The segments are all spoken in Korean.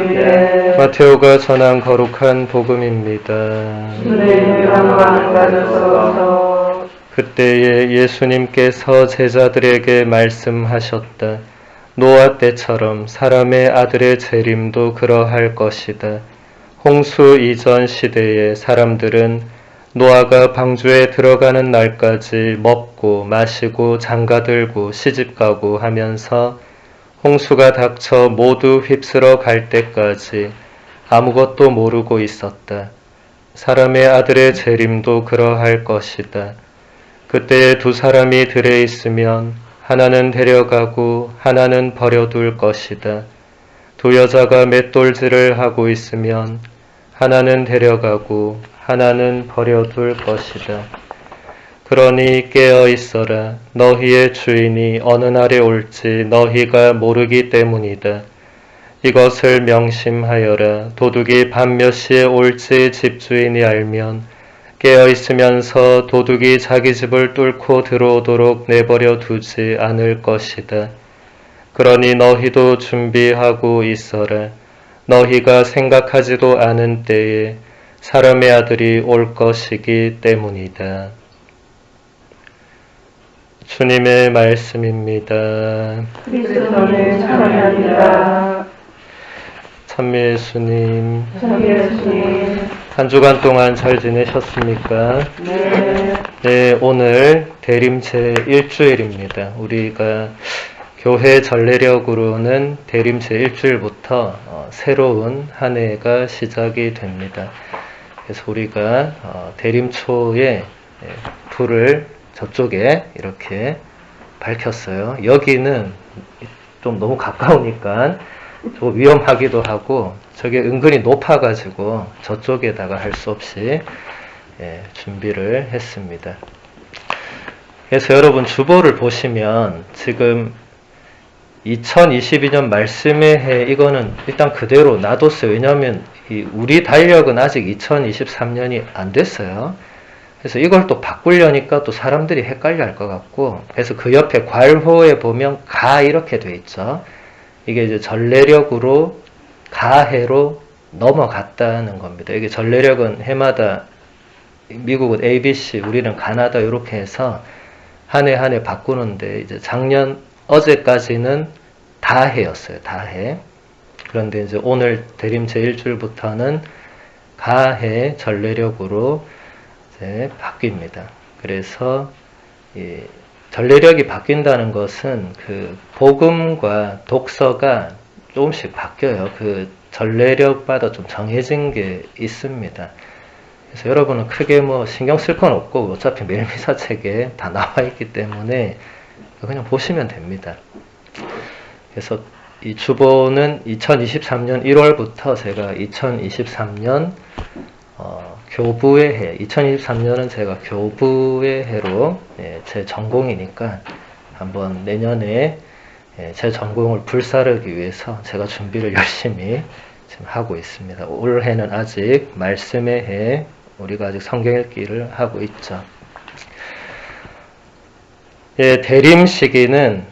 주님께 마테오가 전한 거룩한 복음입니다. 주님 영광 받으소서. 그때에 예수님께서 제자들에게 말씀하셨다. 노아 때처럼 사람의 아들의 재림도 그러할 것이다. 홍수 이전 시대에 사람들은 노아가 방주에 들어가는 날까지 먹고 마시고 장가들고 시집가고 하면서 홍수가 닥쳐 모두 휩쓸어 갈 때까지 아무것도 모르고 있었다. 사람의 아들의 재림도 그러할 것이다. 그때에 두 사람이 들에 있으면 하나는 데려가고 하나는 버려둘 것이다. 두 여자가 맷돌질을 하고 있으면 하나는 데려가고 하나는 버려둘 것이다. 그러니 깨어 있어라. 너희의 주인이 어느 날에 올지 너희가 모르기 때문이다. 이것을 명심하여라. 도둑이 밤 몇 시에 올지 집주인이 알면 깨어 있으면서 도둑이 자기 집을 뚫고 들어오도록 내버려 두지 않을 것이다. 그러니 너희도 준비하고 있어라. 너희가 생각하지도 않은 때에 사람의 아들이 올 것이기 때문이다. 주님의 말씀입니다. 그리스도를 찬양합니다. 찬미 예수님, 참 예수님. 한 주간 동안 잘 지내셨습니까? 네. 네, 오늘 대림 제1주일입니다. 우리가 교회 전례력으로는 대림 제1주일부터 새로운 한 해가 시작이 됩니다. 그래서 우리가 대림초에 불을 저쪽에 이렇게 밝혔어요. 여기는 좀 너무 가까우니까 좀 위험하기도 하고 저게 은근히 높아가지고 저쪽에다가 할 수 없이 준비를 했습니다. 그래서 여러분 주보를 보시면 지금 2022년 말씀의 해 이거는 일단 그대로 놔뒀어요. 왜냐하면 우리 달력은 아직 2023년이 안 됐어요. 그래서 이걸 또 바꾸려니까 또 사람들이 헷갈려 할 것 같고, 그래서 그 옆에 괄호에 보면 가 이렇게 돼 있죠. 이게 이제 전례력으로 가해로 넘어갔다는 겁니다. 이게 전례력은 해마다 미국은 ABC, 우리는 가나다 이렇게 해서 한 해 한 해 바꾸는데 이제 작년 어제까지는 다해였어요. 다해. 그런데 이제 오늘 대림 제1주일부터는 가해 전례력으로 이제 바뀝니다. 그래서 이 전례력이 바뀐다는 것은 그 복음과 독서가 조금씩 바뀌어요. 그 전례력마다 좀 정해진 게 있습니다. 그래서 여러분은 크게 뭐 신경 쓸 건 없고 어차피 매일 미사책에 다 나와 있기 때문에 그냥 보시면 됩니다. 그래서 이 주보는 2023년 1월부터 제가 2023년 교부의 해, 2023년은 제가 교부의 해로 제 전공이니까 한번 내년에 제 전공을 불사르기 위해서 제가 준비를 열심히 지금 하고 있습니다. 올해는 아직 말씀의 해, 우리가 아직 성경 읽기를 하고 있죠. 대림 시기는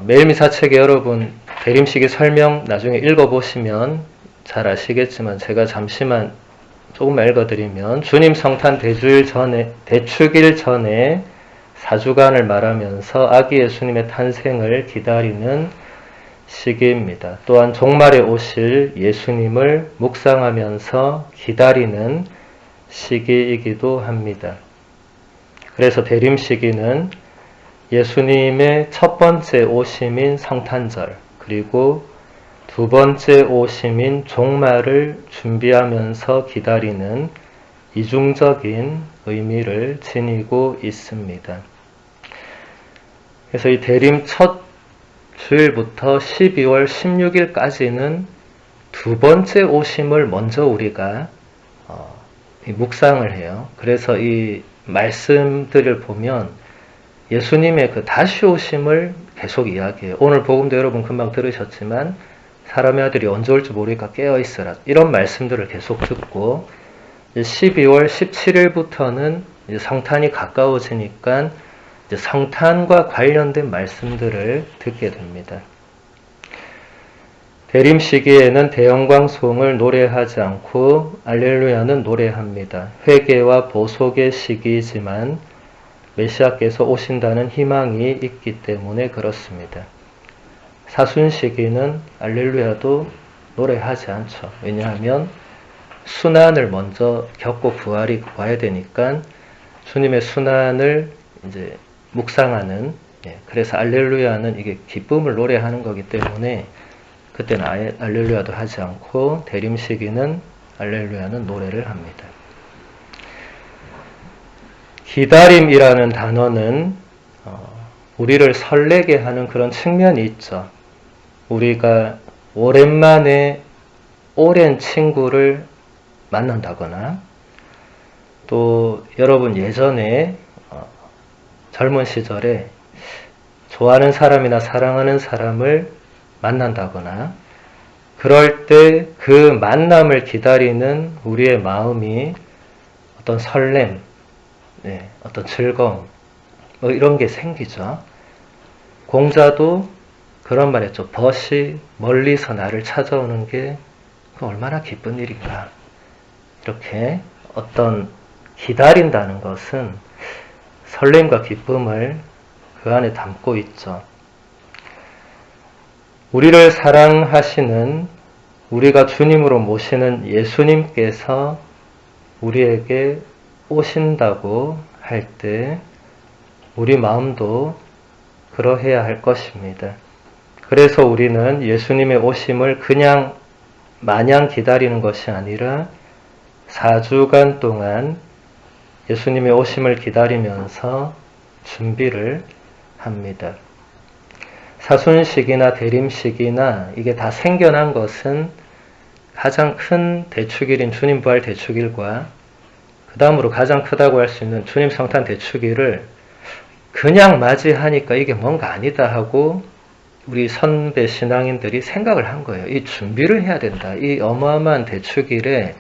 매일미사책에 여러분 대림 시기 설명 나중에 읽어보시면 잘 아시겠지만 제가 잠시만 조금만 읽어드리면 주님 성탄 대축일 전에 4주간을 말하면서 아기 예수님의 탄생을 기다리는 시기입니다. 또한 종말에 오실 예수님을 묵상하면서 기다리는 시기이기도 합니다. 그래서 대림 시기는 예수님의 첫 번째 오심인 성탄절, 그리고 두 번째 오심인 종말을 준비하면서 기다리는 이중적인 의미를 지니고 있습니다. 그래서 이 대림 첫 주일부터 12월 16일까지는 두 번째 오심을 먼저 우리가 묵상을 해요. 그래서 이 말씀들을 보면 예수님의 그 다시 오심을 계속 이야기해요. 오늘 복음도 여러분 금방 들으셨지만 사람의 아들이 언제 올지 모르니까 깨어있으라. 이런 말씀들을 계속 듣고 12월 17일부터는 이제 성탄이 가까워지니까 이제 성탄과 관련된 말씀들을 듣게 됩니다. 대림 시기에는 대영광송을 노래하지 않고 알렐루야는 노래합니다. 회개와 보속의 시기이지만 메시아께서 오신다는 희망이 있기 때문에 그렇습니다. 사순 시기는 알렐루야도 노래하지 않죠. 왜냐하면 순환을 먼저 겪고 부활이 와야 되니까 주님의 순환을 이제 묵상하는, 그래서 알렐루야는 이게 기쁨을 노래하는 거기 때문에 그때는 아예 알렐루야도 하지 않고 대림 시기는 알렐루야는 노래를 합니다. 기다림이라는 단어는 우리를 설레게 하는 그런 측면이 있죠. 우리가 오랜만에 오랜 친구를 만난다거나 또 여러분 예전에 젊은 시절에 좋아하는 사람이나 사랑하는 사람을 만난다거나 그럴 때 그 만남을 기다리는 우리의 마음이 어떤 설렘, 어떤 즐거움 뭐 이런 게 생기죠. 공자도 그런 말 했죠. 벗이 멀리서 나를 찾아오는 게 얼마나 기쁜 일인가. 이렇게 어떤 기다린다는 것은 설렘과 기쁨을 그 안에 담고 있죠. 우리를 사랑하시는, 우리가 주님으로 모시는 예수님께서 우리에게 오신다고 할 때 우리 마음도 그러해야 할 것입니다. 그래서 우리는 예수님의 오심을 그냥 마냥 기다리는 것이 아니라 4주간 동안 예수님의 오심을 기다리면서 준비를 합니다. 사순식이나 대림식이나 이게 다 생겨난 것은 가장 큰 대축일인 주님 부활 대축일과 그 다음으로 가장 크다고 할 수 있는 주님 성탄 대축일을 그냥 맞이하니까 이게 뭔가 아니다 하고 우리 선배 신앙인들이 생각을 한 거예요. 이 준비를 해야 된다. 이 어마어마한 대축일에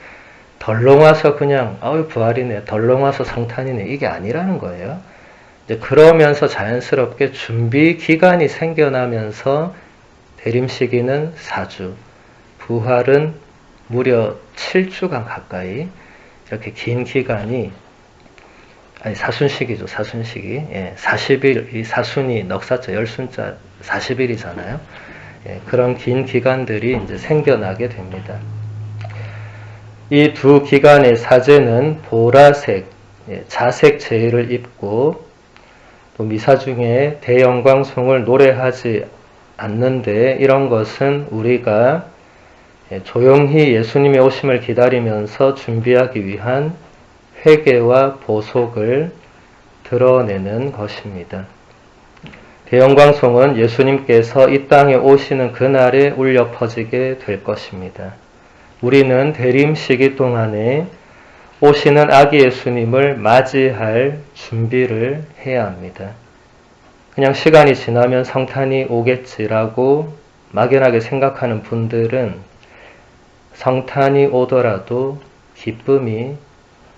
덜렁 와서 그냥 부활이네, 덜렁 와서 성탄이네, 이게 아니라는 거예요. 이제 그러면서 자연스럽게 준비 기간이 생겨나면서 대림 시기는 4주, 부활은 무려 7주간 가까이 이렇게 긴 기간이, 사순식이죠, 사순식이. 40일, 이 사순이 넉사자, 열순자 40일이잖아요. 그런 긴 기간들이 이제 생겨나게 됩니다. 이 두 기간의 사제는 보라색, 자색 제의를 입고 또 미사 중에 대영광송을 노래하지 않는데 이런 것은 우리가 조용히 예수님의 오심을 기다리면서 준비하기 위한 회개와 보속을 드러내는 것입니다. 대영광송은 예수님께서 이 땅에 오시는 그날에 울려 퍼지게 될 것입니다. 우리는 대림 시기 동안에 오시는 아기 예수님을 맞이할 준비를 해야 합니다. 그냥 시간이 지나면 성탄이 오겠지라고 막연하게 생각하는 분들은 성탄이 오더라도 기쁨이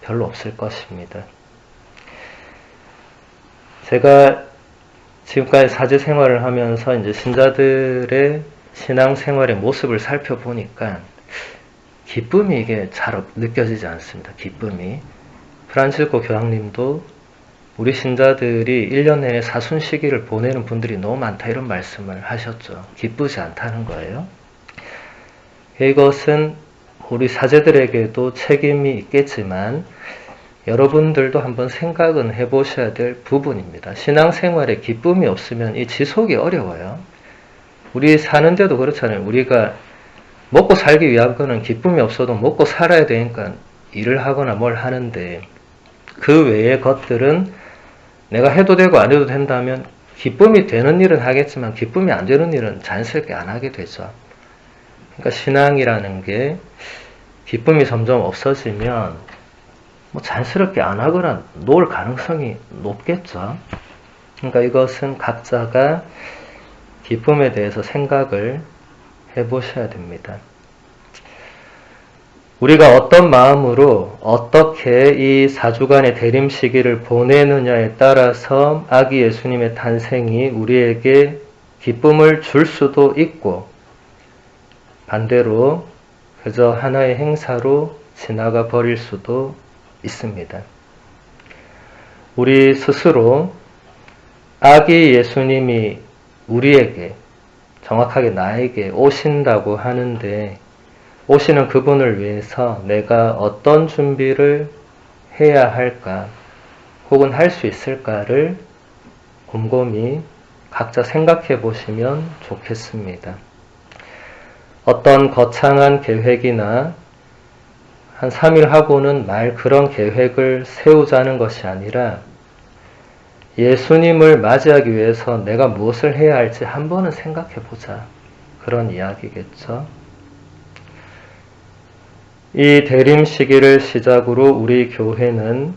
별로 없을 것입니다. 제가 지금까지 사제 생활을 하면서 이제 신자들의 신앙 생활의 모습을 살펴보니까 기쁨이 이게 잘 느껴지지 않습니다. 기쁨이. 프란치스코 교황님도 우리 신자들이 1년 내내 사순 시기를 보내는 분들이 너무 많다 이런 말씀을 하셨죠. 기쁘지 않다는 거예요. 이것은 우리 사제들에게도 책임이 있겠지만 여러분들도 한번 생각은 해보셔야 될 부분입니다. 신앙생활에 기쁨이 없으면 이 지속이 어려워요. 우리 사는데도 그렇잖아요. 우리가 먹고 살기 위한 거는 기쁨이 없어도 먹고 살아야 되니까 일을 하거나 뭘 하는데 그 외의 것들은 내가 해도 되고 안 해도 된다면 기쁨이 되는 일은 하겠지만 기쁨이 안 되는 일은 자연스럽게 안 하게 되죠. 그러니까 신앙이라는 게 기쁨이 점점 없어지면 자연스럽게 안 하거나 놓을 가능성이 높겠죠. 그러니까 이것은 각자가 기쁨에 대해서 생각을 해보셔야 됩니다. 우리가 어떤 마음으로 어떻게 이 4주간의 대림 시기를 보내느냐에 따라서 아기 예수님의 탄생이 우리에게 기쁨을 줄 수도 있고 반대로 그저 하나의 행사로 지나가 버릴 수도 있습니다. 우리 스스로 아기 예수님이 우리에게, 정확하게 나에게 오신다고 하는데, 오시는 그분을 위해서 내가 어떤 준비를 해야 할까, 혹은 할 수 있을까를 곰곰이 각자 생각해 보시면 좋겠습니다. 어떤 거창한 계획이나 한 3일 하고는 말 그런 계획을 세우자는 것이 아니라 예수님을 맞이하기 위해서 내가 무엇을 해야 할지 한 번은 생각해 보자. 그런 이야기겠죠. 이 대림 시기를 시작으로 우리 교회는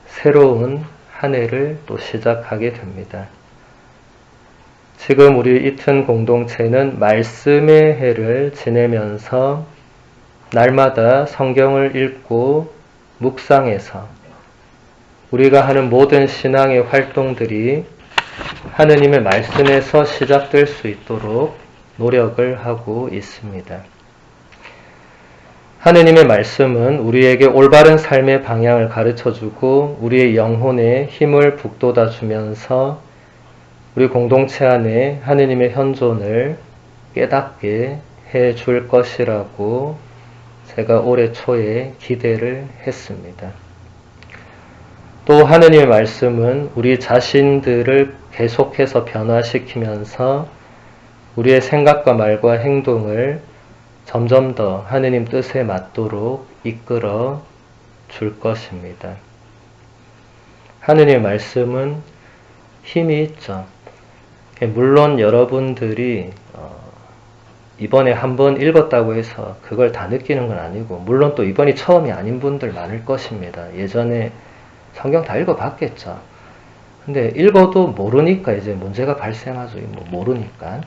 새로운 한 해를 또 시작하게 됩니다. 지금 우리 이튼 공동체는 말씀의 해를 지내면서 날마다 성경을 읽고 묵상해서 우리가 하는 모든 신앙의 활동들이 하느님의 말씀에서 시작될 수 있도록 노력을 하고 있습니다. 하느님의 말씀은 우리에게 올바른 삶의 방향을 가르쳐주고 우리의 영혼에 힘을 북돋아 주면서 우리 공동체 안에 하느님의 현존을 깨닫게 해 줄 것이라고 제가 올해 초에 기대를 했습니다. 또 하느님의 말씀은 우리 자신들을 계속해서 변화시키면서 우리의 생각과 말과 행동을 점점 더 하느님 뜻에 맞도록 이끌어 줄 것입니다. 하느님의 말씀은 힘이 있죠. 물론 여러분들이 이번에 한번 읽었다고 해서 그걸 다 느끼는 건 아니고, 물론 또 이번이 처음이 아닌 분들 많을 것입니다. 예전에 성경 다 읽어봤겠죠. 근데 읽어도 모르니까 이제 문제가 발생하죠. 모르니까.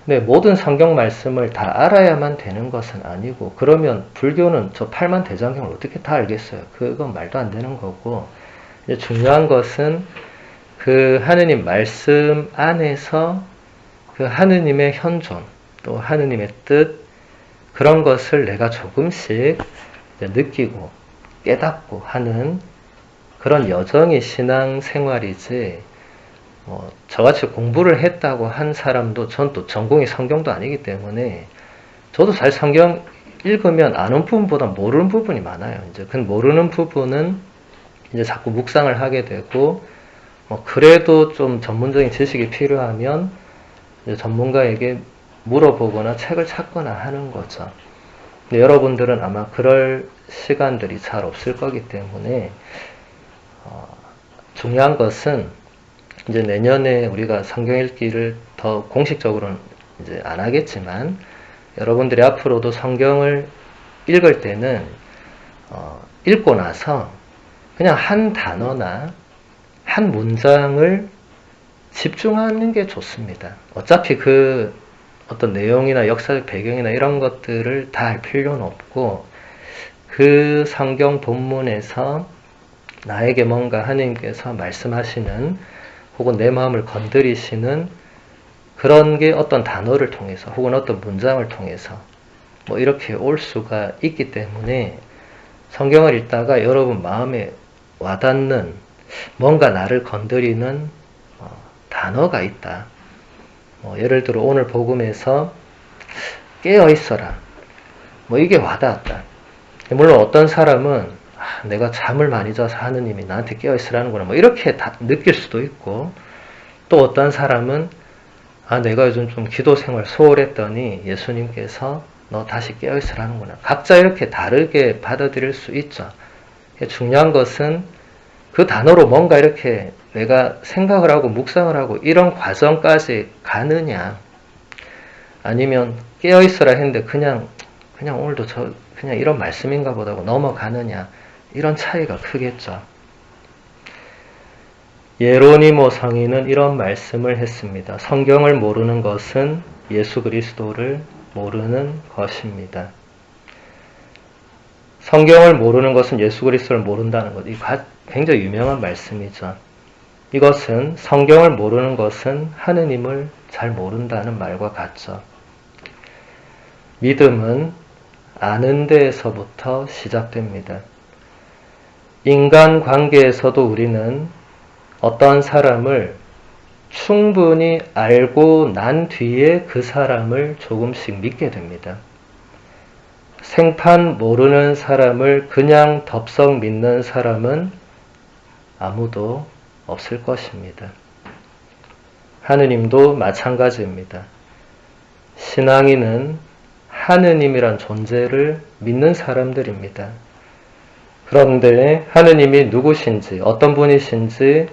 근데 모든 성경 말씀을 다 알아야만 되는 것은 아니고, 그러면 불교는 저 8만 대장경을 어떻게 다 알겠어요? 그건 말도 안 되는 거고, 이제 중요한 것은 그 하느님 말씀 안에서 그 하느님의 현존, 또 하느님의 뜻, 그런 것을 내가 조금씩 느끼고 깨닫고 하는 그런 여정이 신앙생활이지, 저같이 공부를 했다고 한 사람도, 전 또 전공이 성경도 아니기 때문에, 저도 잘 성경 읽으면 아는 부분보다 모르는 부분이 많아요. 이제 그 모르는 부분은 이제 자꾸 묵상을 하게 되고, 그래도 좀 전문적인 지식이 필요하면 이제 전문가에게 물어보거나 책을 찾거나 하는 거죠. 근데 여러분들은 아마 그럴 시간들이 잘 없을 거기 때문에 중요한 것은 이제 내년에 우리가 성경 읽기를 더 공식적으로는 이제 안 하겠지만, 여러분들이 앞으로도 성경을 읽을 때는 읽고 나서 그냥 한 단어나 한 문장을 집중하는 게 좋습니다. 어차피 그 어떤 내용이나 역사적 배경이나 이런 것들을 다 알 필요는 없고, 그 성경 본문에서 나에게 뭔가 하나님께서 말씀하시는, 혹은 내 마음을 건드리시는 그런 게 어떤 단어를 통해서 혹은 어떤 문장을 통해서 이렇게 올 수가 있기 때문에, 성경을 읽다가 여러분 마음에 와닿는 뭔가 나를 건드리는 단어가 있다. 예를 들어 오늘 복음에서 깨어있어라. 이게 와닿았다. 물론 어떤 사람은 내가 잠을 많이 자서 하느님이 나한테 깨어있으라는구나. 이렇게 다 느낄 수도 있고, 또 어떤 사람은 내가 요즘 좀 기도 생활 소홀했더니 예수님께서 너 다시 깨어있으라는구나. 각자 이렇게 다르게 받아들일 수 있죠. 중요한 것은 그 단어로 뭔가 이렇게 내가 생각을 하고 묵상을 하고 이런 과정까지 가느냐, 아니면 깨어있어라 했는데 그냥 오늘도 그냥 이런 말씀인가 보다 하고 넘어가느냐, 이런 차이가 크겠죠. 예로니모 성인은 이런 말씀을 했습니다. 성경을 모르는 것은 예수 그리스도를 모르는 것입니다. 성경을 모르는 것은 예수 그리스도를 모른다는 것. 이거 굉장히 유명한 말씀이죠. 이것은 성경을 모르는 것은 하느님을 잘 모른다는 말과 같죠. 믿음은 아는 데에서부터 시작됩니다. 인간 관계에서도 우리는 어떤 사람을 충분히 알고 난 뒤에 그 사람을 조금씩 믿게 됩니다. 생판 모르는 사람을 그냥 덥석 믿는 사람은 아무도 없을 것입니다. 하느님도 마찬가지입니다. 신앙인은 하느님이란 존재를 믿는 사람들입니다. 그런데 하느님이 누구신지, 어떤 분이신지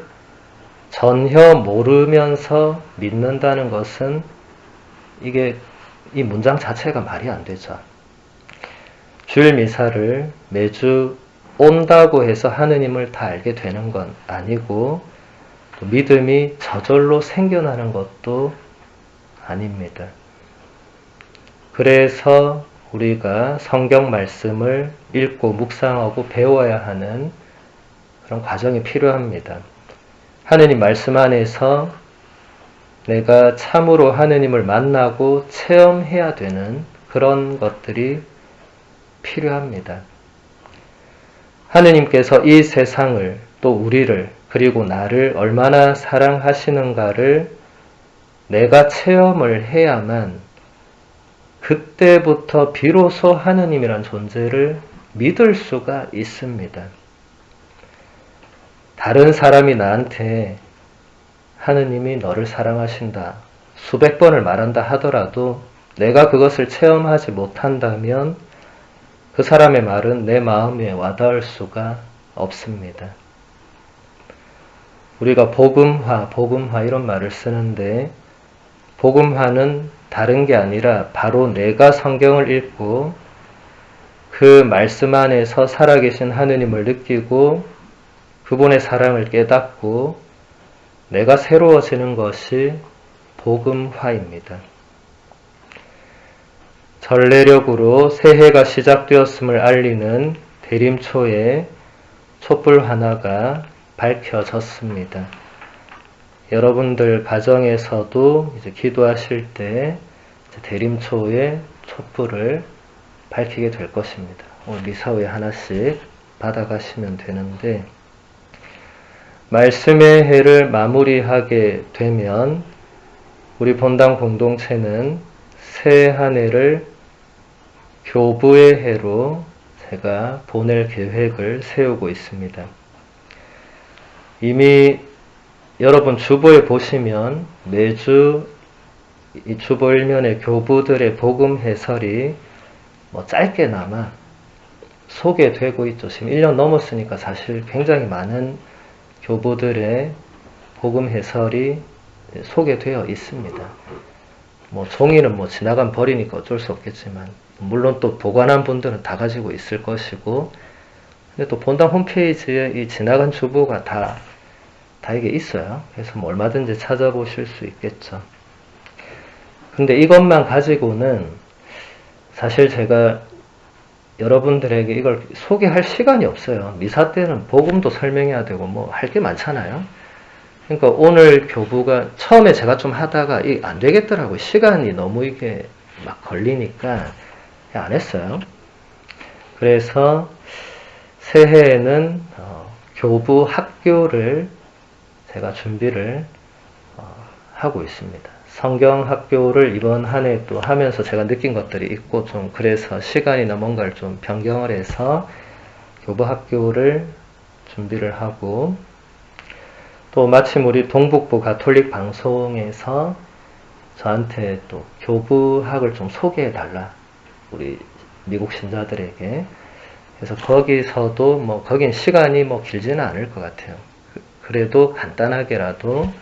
전혀 모르면서 믿는다는 것은 이 문장 자체가 말이 안 되죠. 주일 미사를 매주 온다고 해서 하느님을 다 알게 되는 건 아니고 또 믿음이 저절로 생겨나는 것도 아닙니다. 그래서 우리가 성경 말씀을 읽고 묵상하고 배워야 하는 그런 과정이 필요합니다. 하느님 말씀 안에서 내가 참으로 하느님을 만나고 체험해야 되는 그런 것들이 필요합니다. 하느님께서 이 세상을 또 우리를 그리고 나를 얼마나 사랑하시는가를 내가 체험을 해야만 그때부터 비로소 하느님이란 존재를 믿을 수가 있습니다. 다른 사람이 나한테 하느님이 너를 사랑하신다 수백 번을 말한다 하더라도 내가 그것을 체험하지 못한다면 그 사람의 말은 내 마음에 와닿을 수가 없습니다. 우리가 복음화 이런 말을 쓰는데 복음화는 다른 게 아니라 바로 내가 성경을 읽고 그 말씀 안에서 살아계신 하느님을 느끼고 그분의 사랑을 깨닫고 내가 새로워지는 것이 복음화입니다. 전례력으로 새해가 시작되었음을 알리는 대림초에 촛불 하나가 밝혀졌습니다. 여러분들 가정에서도 이제 기도하실 때 대림초에 촛불을 밝히게 될 것입니다. 오늘 미사 후에 하나씩 받아가시면 되는데 말씀의 해를 마무리하게 되면 우리 본당 공동체는 새 한 해를 교부의 해로 제가 보낼 계획을 세우고 있습니다. 이미 여러분 주보에 보시면 매주 이 주보 일면에 교부들의 복음 해설이 짧게나마 소개되고 있죠. 지금 1년 넘었으니까 사실 굉장히 많은 교부들의 복음 해설이 소개되어 있습니다. 종이는 지나간 버리니까 어쩔 수 없겠지만 물론 또 보관한 분들은 다 가지고 있을 것이고 근데 또 본당 홈페이지에 이 지나간 주보가 다 이게 있어요. 그래서 얼마든지 찾아보실 수 있겠죠. 근데 이것만 가지고는 사실 제가 여러분들에게 이걸 소개할 시간이 없어요. 미사 때는 복음도 설명해야 되고 할 게 많잖아요. 그러니까 오늘 교부가 처음에 제가 좀 하다가 안 되겠더라고요. 시간이 너무 이게 막 걸리니까 안 했어요. 그래서 새해에는 교부 학교를 제가 준비를 하고 있습니다. 성경 학교를 이번 한 해 또 하면서 제가 느낀 것들이 있고 좀 그래서 시간이나 뭔가를 좀 변경을 해서 교부 학교를 준비를 하고 또 마침 우리 동북부 가톨릭 방송에서 저한테 또 교부학을 좀 소개해 달라 우리 미국 신자들에게 그래서 거기서도 거긴 시간이 길지는 않을 것 같아요. 그래도 간단하게라도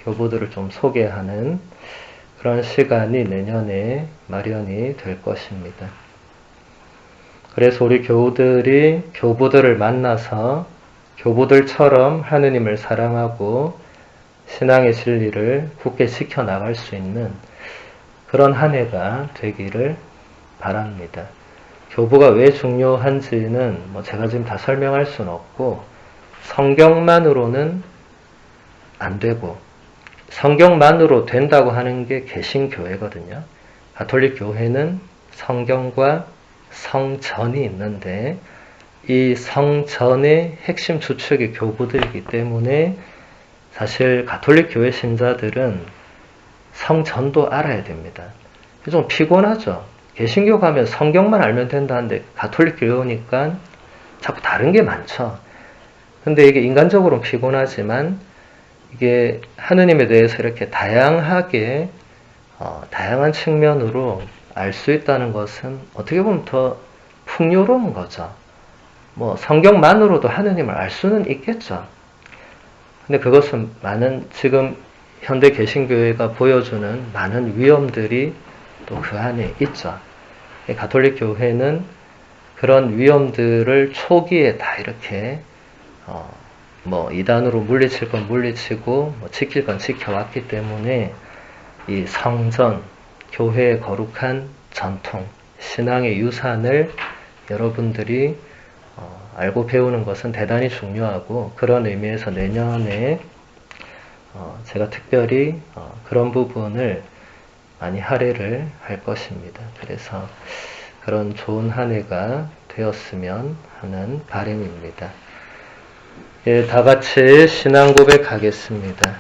교부들을 좀 소개하는 그런 시간이 내년에 마련이 될 것입니다. 그래서 우리 교부들을 만나서 교부들처럼 하느님을 사랑하고 신앙의 진리를 굳게 지켜나갈 수 있는 그런 한 해가 되기를 바랍니다. 교부가 왜 중요한지는 제가 지금 다 설명할 수는 없고 성경만으로는 안 되고 성경만으로 된다고 하는 게 개신교회거든요. 가톨릭 교회는 성경과 성전이 있는데 이 성전의 핵심 주축이 교구들이기 때문에 사실 가톨릭 교회 신자들은 성전도 알아야 됩니다. 좀 피곤하죠. 개신교 가면 성경만 알면 된다는데 가톨릭 교회 오니까 자꾸 다른 게 많죠. 근데 이게 인간적으로는 피곤하지만 이게 하느님에 대해서 이렇게 다양하게 다양한 측면으로 알 수 있다는 것은 어떻게 보면 더 풍요로운 거죠. 뭐 성경만으로도 하느님을 알 수는 있겠죠. 근데 그것은 많은 지금 현대 개신교회가 보여주는 많은 위험들이 또 그 안에 있죠. 가톨릭 교회는 그런 위험들을 초기에 다 이렇게 뭐 이단으로 물리칠 건 물리치고 뭐 지킬 건 지켜왔기 때문에 이 성전, 교회의 거룩한 전통, 신앙의 유산을 여러분들이 알고 배우는 것은 대단히 중요하고 그런 의미에서 내년에 제가 특별히 그런 부분을 많이 할애를 할 것입니다. 그래서 그런 좋은 한 해가 되었으면 하는 바람입니다. 예, 다 같이 신앙 고백하겠습니다.